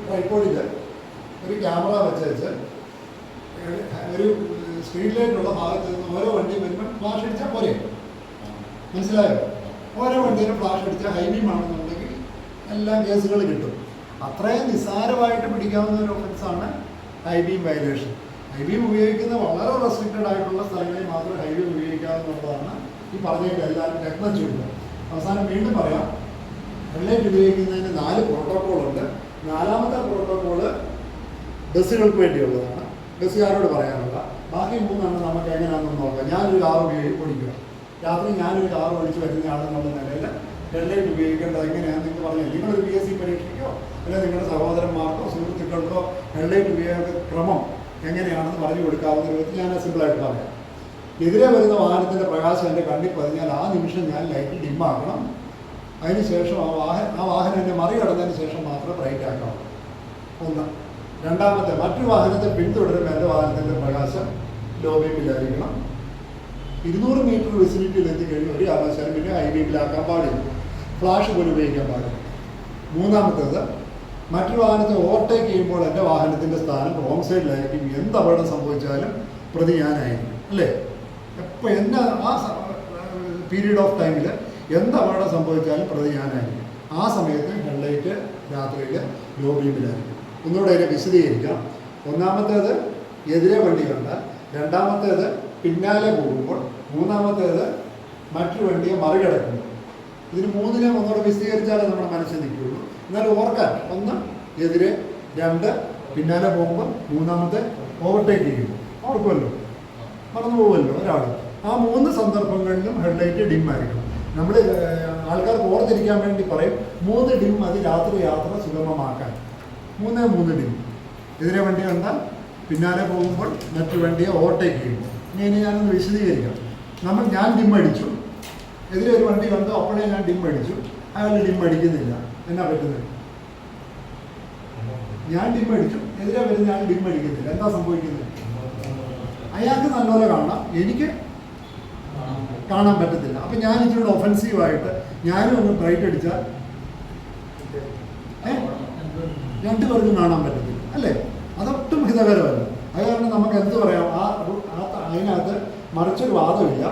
ട്രൈപോഡിൽ ഒരു ക്യാമറ വെച്ച് ഒരു സ്ട്രീറ്റ് ലൈറ്റുള്ള ഭാഗത്ത് നിന്ന് ഓരോ വണ്ടിയും വരുമ്പോൾ ഫ്ലാഷ് അടിച്ചാൽ പോരെ, മനസ്സിലായോ? ഓരോ വണ്ടിയിലും ഫ്ലാഷ് അടിച്ചാൽ ഹൈ ബീം ആണെന്നുണ്ടെങ്കിൽ എല്ലാം കേസുകൾ കിട്ടും. അത്രയും നിസ്സാരമായിട്ട് പിടിക്കാവുന്ന ഒരു ഒഫൻസാണ് high beam violation. High beam ഉപയോഗിക്കുന്ന വളരെ റെസ്ട്രിക്റ്റഡ് ആയിട്ടുള്ള സ്ഥലങ്ങളിൽ മാത്രമേ ഹൈ ബീം ഉപയോഗിക്കാവുന്നതാണ് ഈ പറഞ്ഞതിൻ്റെ എല്ലാവരും രത്നം ചൂടുക. അവസാനം വീണ്ടും പറയാം, ഹെഡ്ലൈറ്റ് ഉപയോഗിക്കുന്നതിന് 4 പ്രോട്ടോക്കോളുണ്ട്. 4ാമത്തെ പ്രോട്ടോക്കോള് ബസ്സുകൾക്ക് വേണ്ടിയുള്ളതാണ്, ബസ്സുകാരോട് പറയാനുള്ള. ബാക്കി 3 നമുക്ക് എങ്ങനെയാണെന്ന് നോക്കാം. ഞാനൊരു കാർ ഓടിക്കുക, രാത്രി ഞാനൊരു കാർ ഓടിച്ച് വരുന്ന ആളെന്നുള്ള നിലയിൽ ഹെഡ്ലൈറ്റ് ഉപയോഗിക്കേണ്ടത് എങ്ങനെയാണെന്ന് നിങ്ങൾക്ക് പറഞ്ഞാൽ നിങ്ങളൊരു PSC പരീക്ഷയ്ക്കോ അല്ലെങ്കിൽ നിങ്ങളുടെ സഹോദരന്മാർക്കോ സുഹൃത്തുക്കൾക്കോ ഹെഡ്ലൈറ്റ് ഉപയോഗ ക്രമം എങ്ങനെയാണെന്ന് പറഞ്ഞു കൊടുക്കാവുന്ന രൂപത്തിൽ ഞാൻ സിമ്പിളായിട്ട് പറയാം. എതിരെ വരുന്ന വാഹനത്തിൻ്റെ പ്രകാശം എൻ്റെ കണ്ണിൽ പതിഞ്ഞാൽ ആ നിമിഷം ഞാൻ ലൈറ്റ് ഡിമ്മാക്കണം. അതിനുശേഷം ആ വാഹനം എന്നെ മറികടന്നതിന് ശേഷം മാത്രമേ ബ്രൈറ്റ് ആക്കാവുള്ളൂ. 1. രണ്ടാമത്തെ, മറ്റൊരു വാഹനത്തെ പിന്തുടരുമ്പോൾ എൻ്റെ വാഹനത്തിൻ്റെ പ്രകാശം ലോ ബീമിലായിരിക്കണം. 200 മീറ്റർ വിസിനിറ്റിയിൽ എത്തിക്കഴിഞ്ഞ് ഒരു കാരണവശാലും പിന്നെ ഹൈ ബീമിലാക്കാൻ പാടില്ല, ഫ്ലാഷ് പോലും ഉപയോഗിക്കാൻ പാടില്ല. 3ാമത്തേത്, മറ്റൊരു വാഹനത്തെ ഓവർടേക്ക് ചെയ്യുമ്പോൾ എൻ്റെ വാഹനത്തിൻ്റെ സ്ഥാനം റോങ് സൈഡിലായിരിക്കും. എന്ത് അപകടം സംഭവിച്ചാലും പ്രതി ഞാനായിരിക്കും, അല്ലേ? എപ്പോൾ എന്നെ ആ പീരീഡ് ഓഫ് ടൈമിൽ എന്ത് അപകടം സംഭവിച്ചാലും പ്രതി ഞാനായിരിക്കും. ആ സമയത്ത് ഹെഡ്ലൈറ്റ് രാത്രിയിൽ ലോ ബീമിലായിരിക്കും. ഒന്നുകൂടെ അതിനെ വിശദീകരിക്കാം. 1ാമത്തേത് എതിരെ വണ്ടി കണ്ടാൽ, 2ാമത്തേത് പിന്നാലെ പോകുമ്പോൾ, 3ാമത്തേത് മറ്റൊരു വണ്ടിയെ മറികടക്കുമ്പോൾ. ഇതിന് 3നെ ഒന്നുകൂടെ വിശദീകരിച്ചാലേ നമ്മുടെ മനസ്സിൽ നിൽക്കുകയുള്ളൂ. എന്നാലും ഓർക്കാൻ, 1 എതിരെ, 2 പിന്നാലെ പോകുമ്പോൾ, 3ാമത്തെ ഓവർടേക്ക് ചെയ്യുമ്പോൾ. ഓർക്കുമല്ലോ, മറന്നു പോകുമല്ലോ ഒരാൾ. ആ 3 സന്ദർഭങ്ങളിലും ഹെഡ്ലൈറ്റ് ഡിം ആയിരിക്കണം. നമ്മൾ ആൾക്കാർക്ക് ഓർത്തിരിക്കാൻ വേണ്ടി പറയും 3 ഡിം മതി രാത്രി യാത്ര സുഗമമാക്കാൻ. 3 ഡിം. എതിരെ വണ്ടി കണ്ടാൽ, പിന്നാലെ പോകുമ്പോൾ, മറ്റു വണ്ടിയെ ഓവർടേക്ക് ചെയ്യുമ്പോൾ. ഇനി ഞാനൊന്ന് വിശദീകരിക്കാം. ഞാൻ ഡിം അടിച്ചു, എതിരെ ഒരു വണ്ടി കണ്ടു, അപ്പോഴേ ഞാൻ ഡിം അടിച്ചു, അയാൾ ഡിം അടിക്കുന്നില്ല. എന്നാ പറ്റുന്നത്? ഞാൻ ഡിം അടിച്ചു, എതിരെ വരുന്ന ആൾ ഡിം അടിക്കുന്നില്ല. എന്താ സംഭവിക്കുന്നത്? അയാൾക്ക് നല്ലപോലെ കാണാം, എനിക്ക് കാണാൻ പറ്റത്തില്ല. അപ്പം ഞാൻ ഇച്ചിരി ഒഫൻസീവായിട്ട് ഞാനും ഒന്ന് ബ്രൈറ്റ് അടിച്ചാൽ 2 പേർക്കും കാണാൻ പറ്റത്തില്ല, അല്ലേ? അതൊട്ടും ഹിതകരമല്ല. അത് കാരണം നമുക്ക് എന്ത് പറയാം, അതിനകത്ത് മറിച്ചൊരു വാദമില്ല.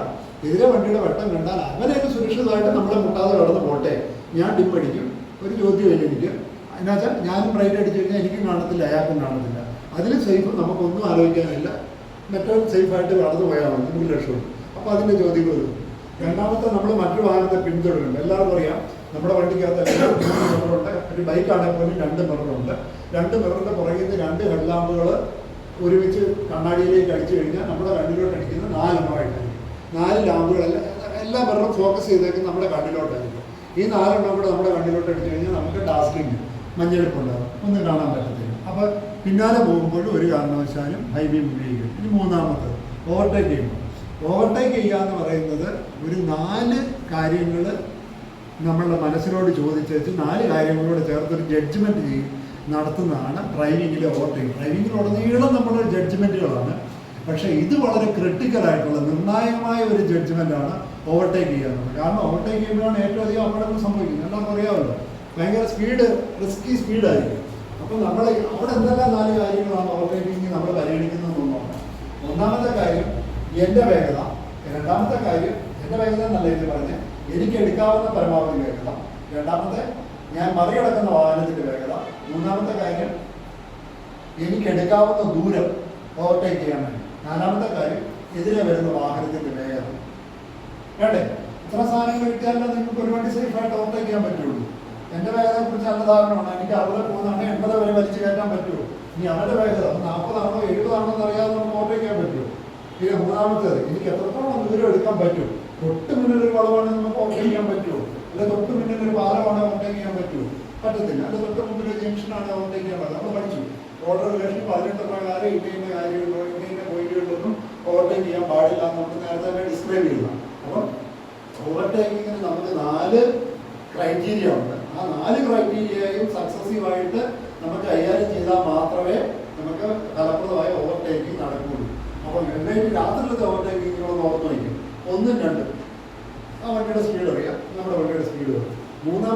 എതിരെ വണ്ടിയുടെ വെട്ടം കണ്ടാൽ അവരെയൊക്കെ സുരക്ഷിതമായിട്ട് നമ്മളെ മുട്ടാതെ കടന്ന് പോട്ടെ, ഞാൻ ഡിം അടിക്കും, ഒരു ചോദ്യമില്ല എനിക്ക്. അതിനകത്ത് ഞാനും ബ്രൈറ്റ് അടിച്ചു കഴിഞ്ഞാൽ എനിക്കും കാണത്തില്ല, അയാൾക്കും കാണത്തില്ല. അതിൽ സേഫ് നമുക്കൊന്നും ആലോചിക്കാനില്ല. മറ്റൊരു സേഫായിട്ട് കടന്നു പോയാൽ മതി, നമുക്ക് രക്ഷപ്പെടും. അപ്പോൾ അതിൻ്റെ ചോദ്യങ്ങൾ വരും. 2ാമത്തെ, നമ്മൾ മറ്റൊരു വാഹനത്തെ പിന്തുടരുന്നുണ്ട്. എല്ലാവർക്കും അറിയാം, നമ്മുടെ വണ്ടിക്കകത്ത് 3 മിററുണ്ട്. ഒരു ബൈക്കാണെങ്കിൽ പോലും 2 മിററുണ്ട്. 2 മിററിൻ്റെ പുറകിൽ നിന്ന് 2 ഹെഡ്ലാമ്പുകൾ ഒരുമിച്ച് കണ്ണാടിയിലേക്ക് അടിച്ചു കഴിഞ്ഞാൽ നമ്മുടെ കണ്ണിലോട്ട് അടിക്കുന്നത് 4 എണ്ണമായിട്ടായിരിക്കും. 4 ലാമ്പുകളെല്ലാം എല്ലാ മിററും ഫോക്കസ് ചെയ്തേക്കും നമ്മുടെ കണ്ണിലോട്ടായിരിക്കും. ഈ 4 എണ്ണം കൂടെ നമ്മുടെ കണ്ണിലോട്ട് അടിച്ചു കഴിഞ്ഞാൽ നമുക്ക് ഡാസ്ലിംഗ്, മഞ്ഞളിപ്പുണ്ടാകും, ഒന്നും കാണാൻ പറ്റത്തില്ല. അപ്പോൾ പിന്നാലെ പോകുമ്പോഴും ഒരു കാരണവശാലും ഹൈ ബീം ഉപയോഗിക്കും. ഇനി 3ാമത്തത്, ഓവർടേക്ക് ചെയ്യുമ്പോൾ. ഓവർടേക്ക് ചെയ്യുക എന്ന് പറയുന്നത് ഒരു 4 കാര്യങ്ങൾ നമ്മളുടെ മനസ്സിനോട് ചോദിച്ചു 4 കാര്യങ്ങളോട് ചേർത്തൊരു ജഡ്ജ്മെൻറ്റ് നടത്തുന്നതാണ് ഡ്രൈവിങ്ങിലെ ഓവർടേക്ക്. ഡ്രൈവിങ്ങിലുടനീളം നമ്മുടെ ജഡ്ജ്മെൻറ്റുകളാണ്. പക്ഷേ ഇത് വളരെ ക്രിട്ടിക്കലായിട്ടുള്ള നിർണായകമായ ഒരു ജഡ്ജ്മെൻറ്റാണ് ഓവർടേക്ക് ചെയ്യാറുള്ളത്. കാരണം ഓവർടേക്ക് ചെയ്യുമ്പോഴാണ് ഏറ്റവും അധികം അപകടങ്ങൾ സംഭവിക്കുന്നത്. എല്ലാവർക്കും അറിയാമല്ലോ, ഭയങ്കര സ്പീഡ്, റിസ്കി സ്പീഡായിരിക്കും. അപ്പോൾ നമ്മൾ അവിടെ എന്തെല്ലാം 4 കാര്യങ്ങളാണ് ഓവർടേക്കിങ് നമ്മൾ പരിഗണിക്കുന്നതെന്ന് നോക്കാം. 1ാമത്തെ കാര്യം എൻ്റെ വേഗത. 2ാമത്തെ കാര്യം എൻ്റെ വേഗത എന്നല്ല ഇത് പറഞ്ഞ് എനിക്ക് എടുക്കാവുന്ന പരമാവധി വേഗത. 2ാമത്തെ, ഞാൻ മറികടക്കുന്ന വാഹനത്തിൻ്റെ വേഗത. 3ാമത്തെ കാര്യം എനിക്ക് എടുക്കാവുന്ന ദൂരം ഓവർടേക്ക് ചെയ്യാൻ വേണ്ടി. 4ാമത്തെ കാര്യം എതിരെ വരുന്ന വാഹനത്തിൻ്റെ വേഗത. വേണ്ടേ? ഇത്ര സാധനങ്ങൾ കിട്ടിയാലേ നിങ്ങൾക്ക് ഒരു വണ്ടി സേഫായിട്ട് ഓവർടേക്ക് ചെയ്യാൻ പറ്റുള്ളൂ. എൻ്റെ വേഗതയെക്കുറിച്ച് നല്ല ധാരണമാണ്. എനിക്ക് 60 പോകുന്നതാണ് 80 വരെ വലിച്ചു കയറ്റാൻ പറ്റുമോ? ഇനി അവരുടെ വേഗത 40 ആണോ 70 ആണോ എന്നറിയാതെ നമുക്ക് ഓവർടേക്ക് ചെയ്യാൻ പറ്റുമോ? പിന്നെ 3ാമത്തേത്, എനിക്ക് എത്രത്തോളം ദൂരം എടുക്കാൻ പറ്റും. തൊട്ട് മുന്നിലൊരു വളവാണെങ്കിൽ നമുക്ക് ഓവർടേക്ക് ചെയ്യാൻ പറ്റുമോ? അല്ലെ തൊട്ട് മുന്നിലൊരു പാലമാണെങ്കിൽ ഓവർടേക്ക് ചെയ്യാൻ പറ്റുമോ? പറ്റത്തില്ല. അല്ലെ തൊട്ട് മുന്നിലൊരു ജംഗ്ഷനാണ് ഓവർടേക്ക് ചെയ്യാൻ പറ്റും. നമ്മൾ പഠിച്ചു റോഡ് റെഗുലേഷൻ 18 പ്രകാരം ഇന്ന കാര്യങ്ങളിലോ ഇന്ന പോയിന്റുകളിലൊന്നും ഓവർടേക്ക് ചെയ്യാൻ പാടില്ല എന്ന് നമുക്ക് നേരത്തെ തന്നെ ഡിസ്ക്രൈബ് ചെയ്തതാണ്. അപ്പം ഓവർടേക്കിങ്ങിന് നമുക്ക് 4 ക്രൈറ്റീരിയ ഉണ്ട്. ആ 4 ക്രൈറ്റീരിയയും സക്സസീവായിട്ട് നമുക്ക് കൈകാര്യം ചെയ്താൽ മാത്രമേ നമുക്ക് ഫലപ്രദമായ ഓവർടേക്കിങ് നടക്കുകയുള്ളൂ. അപ്പോൾ ഹെഡ്ലൈറ്റ് രാത്രിയിലത്തെ ഓവർടേക്കിങ്ങിനോട് ഓർത്ത് വയ്ക്കും. 1, 2 ആ വണ്ടിയുടെ സ്പീഡ് അറിയാം, നമ്മുടെ വണ്ടിയുടെ സ്പീഡ് അറിയാം. 3